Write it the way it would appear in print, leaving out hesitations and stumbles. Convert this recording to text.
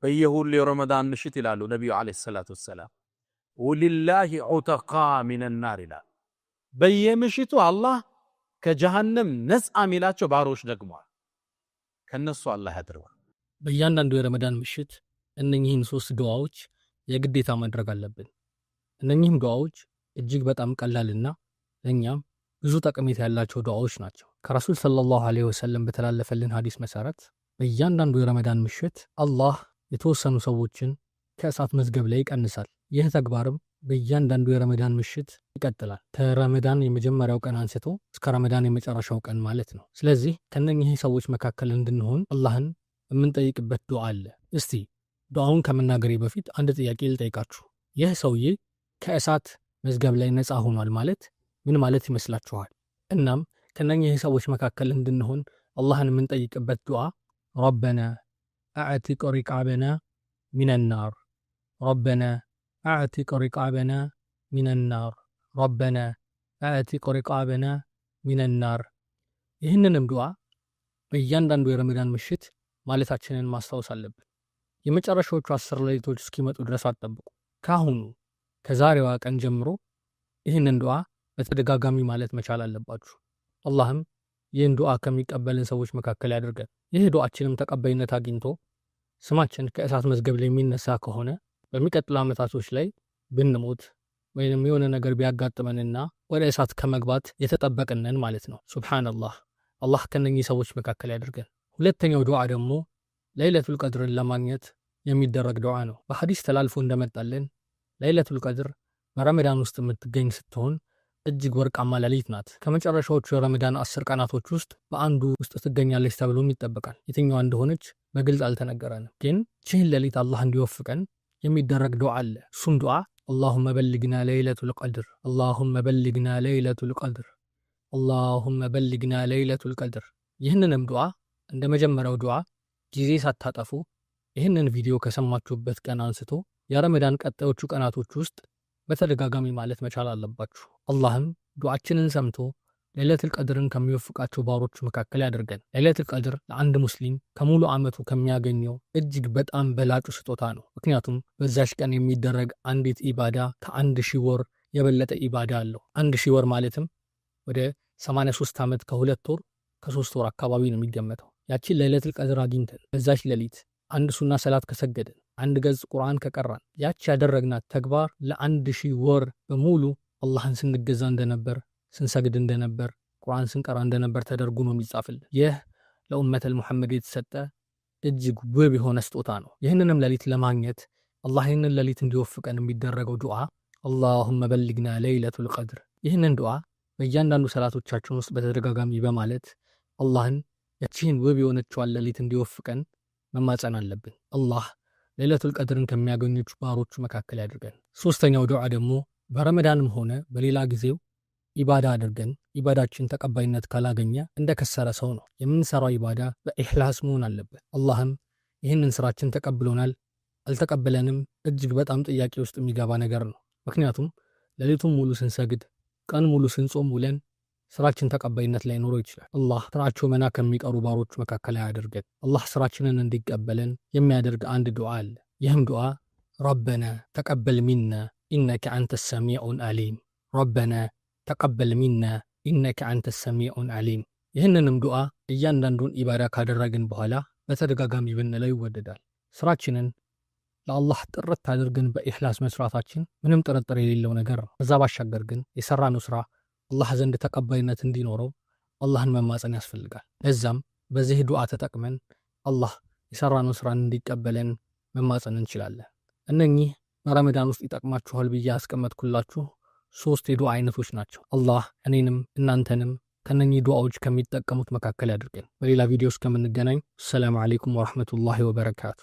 በየሁሉ የረመዳን ምሽት ይላሉ ነብዩ አለይሂ ሰላቱ ወሰላም ወሊላሂ ዑተቃ ሚነናር ይላል። በየምሽቱ አላህ ከጀሃነም ነፃ የሚላቸው ባሮች ደግሟል። ከነሱ አላህ ያድርገን። በእያንዳንዱ የረመዳን ምሽት እነኚህን 3 ዱዓዎች የግዴታ ማድረግ አለብን። እነኚህም ዱዓዎች እጅግ በጣም ቀላልና ለኛም ብዙ ጠቀሜታ ያላቸው ዱዓዎች ናቸው። ከረሱል ሰለላሁ ዐለይሂ ወሰለም በተላለፈልን ሐዲስ መሰረት በእያንዳንዱ የረመዳን ምሽት አላህ የተወሰኑ ሰዎችን ከእሳት መዝገብ ላይ ይቀንሳል። ይህ ተግባርም በእያንዳንዱ የረመዳን ምሽት ይቀጥላል። ከረመዳን የመጀመሪያው ቀን አንስቶ እስከ ረመዳን የመጨረሻው ቀን ማለት ነው። ስለዚህ ከነኚህ ሰዎች መካከል እንድንሆን አላህን የምንጠይቅበት ዱዓ አለ። እስቲ ዱዓውን ከመናገሬ በፊት አንድ ጥያቄ ልጠይቃችሁ። ይህ ሰውዬ ከእሳት መዝገብ ላይ ነፃ ሆኗል ማለት ምን ማለት ይመስላችኋል? እናም ከነኚህ ሰዎች መካከል እንድንሆን አላህን የምንጠይቅበት ዱዓ ረበና አዕቲቅ ሪቃበና ሚነናር፣ ረበና አዕቲቅ ሪቃበና ሚነናር፣ ረበና አዕቲቅ ሪቃበና ሚነናር። ይህንንም ዱዓ በእያንዳንዱ የረመዳን ምሽት ማለታችንን ማስታወስ አለብን። የመጨረሻዎቹ 10 ሌሊቶች እስኪመጡ ድረስ አትጠብቁ። ካሁኑ ከዛሬዋ ቀን ጀምሮ ይህንን ዱዓ በተደጋጋሚ ማለት መቻል አለባችሁ። አላህም ይህን ዱዓ ከሚቀበልን ሰዎች መካከል ያድርገን። ይህ ዱዓችንም ተቀባይነት አግኝቶ ስማችን ከእሳት መዝገብ ላይ የሚነሳ ከሆነ በሚቀጥሉ ዓመታቶች ላይ ብንሞት ወይንም የሆነ ነገር ቢያጋጥመንና ወደ እሳት ከመግባት የተጠበቅነን ማለት ነው። ሱብሃንአላህ። አላህ ከነኚህ ሰዎች መካከል ያድርገን። ሁለተኛው ዱዓ ደግሞ ለይለቱል ቀድርን ለማግኘት የሚደረግ ዱዓ ነው። በሐዲስ ተላልፎ እንደመጣልን ለይለቱል ቀድር በረመዳን ውስጥ የምትገኝ ስትሆን እጅግ ወርቃማ ሌሊት ናት። ከመጨረሻዎቹ የረመዳን 10 ቀናቶች ውስጥ በአንዱ ውስጥ ትገኛለች ተብሎም ይጠበቃል። የትኛዋ እንደሆነች በግልጽ አልተነገረንም፣ ግን ቺህን ሌሊት አላህ እንዲወፍቀን የሚደረግ ዱዓ አለ። እሱም ዱዓ አላሁመ በልግና ለይለቱል ቀድር፣ አላሁመ በልግና ለይለቱል ቀድር፣ አላሁመ በልግና ለይለቱል ቀድር። ይህንንም ዱዓ እንደ መጀመሪያው ዱዓ ጊዜ ሳታጠፉ ይህንን ቪዲዮ ከሰማችሁበት ቀን አንስቶ የረመዳን ቀጣዮቹ ቀናቶች ውስጥ በተደጋጋሚ ማለት መቻል አለባችሁ። አላህም ዱዓችንን ሰምቶ ለይለቱል ቀድርን ከሚወፍቃቸው ባሮች መካከል ያደርገን። ለይለቱል ቀድር ለአንድ ሙስሊም ከሙሉ ዓመቱ ከሚያገኘው እጅግ በጣም በላጩ ስጦታ ነው። ምክንያቱም በዛሽ ቀን የሚደረግ አንዲት ኢባዳ ከ1000 ወር የበለጠ ኢባዳ አለው። 1000 ወር ማለትም ወደ 83 ዓመት ከ2 ወር ከ3 ወር አካባቢ ነው የሚገመተው። ያቺን ለይለቱል ቀድር አግኝተን በዛሽ ሌሊት አንድ ሱና ሰላት ከሰገድን፣ አንድ ገጽ ቁርአን ከቀራን፣ ያቺ ያደረግናት ተግባር ለ1000 ወር በሙሉ አላህን ስንገዛ እንደነበር፣ ስንሰግድ እንደነበር፣ ቁርአን ስንቀራ እንደነበር ተደርጎ ነው የሚጻፍልን። ይህ ለኡመተል ሙሐመድ የተሰጠ እጅግ ውብ የሆነ ስጦታ ነው። ይህንንም ሌሊት ለማግኘት አላህ ይህንን ሌሊት እንዲወፍቀን የሚደረገው ዱዓ አላሁመ በልግና ለይለቱል ቀድር። ይህንን ዱዓ በእያንዳንዱ ሰላቶቻችን ውስጥ በተደጋጋሚ በማለት አላህን ያቺን ውብ የሆነችዋን ሌሊት እንዲወፍቀን መማጸን አለብን። አላህ ለይለቱል ቀድርን ከሚያገኙት ባሮቹ መካከል ያድርገን። ሶስተኛው ዱዓ ደግሞ በረመዳንም ሆነ በሌላ ጊዜው ኢባዳ አድርገን ኢባዳችን ተቀባይነት ካላገኘ እንደከሰረ ሰው ነው። የምንሰራው ኢባዳ በኢኽላስ መሆን አለበት። አላህም ይህንን ስራችን ተቀብሎናል አልተቀበለንም እጅግ በጣም ጥያቄ ውስጥ የሚገባ ነገር ነው። ምክንያቱም ሌሊቱን ሙሉ ስንሰግድ፣ ቀን ሙሉ ስንጾም ውለን ስራችን ተቀባይነት ላይ ኖሮ ይችላል። አላህ ስራቸው መና ከሚቀሩ ባሮች መካከል ያድርገን። አላህ ስራችንን እንዲቀበለን የሚያደርግ አንድ ዱዓ አለ። ይህም ዱዓ ረበና ተቀበል ሚና ኢነከ አንተ ሰሚዑን አሊም፣ ረበና ተቀበል ሚና ኢነከ አንተ ሰሚዑን አሊም። ይህንንም ዱዓ እያንዳንዱን ኢባዳ ካደረግን በኋላ በተደጋጋሚ ብንለው ይወደዳል። ስራችንን ለአላህ ጥርት አድርገን በኢኽላስ መስራታችን ምንም ጥርጥር የሌለው ነገር ነው። ከዛ ባሻገር ግን የሰራነው ስራ አላህ ዘንድ ተቀባይነት እንዲኖረው አላህን መማጸን ያስፈልጋል። ለዛም በዚህ ዱዓ ተጠቅመን አላህ የሰራነው ስራን እንዲቀበለን መማጸን እንችላለን። እነኚህ በረመዳን ውስጥ ይጠቅማችኋል ብዬ ያስቀመጥኩላችሁ 3 የዱዓ አይነቶች ናቸው። አላህ እኔንም እናንተንም ከነኚህ ዱዓዎች ከሚጠቀሙት መካከል ያድርገን። በሌላ ቪዲዮ እስከምንገናኝ ሰላም አለይኩም ወራህመቱላሂ ወበረካቱ።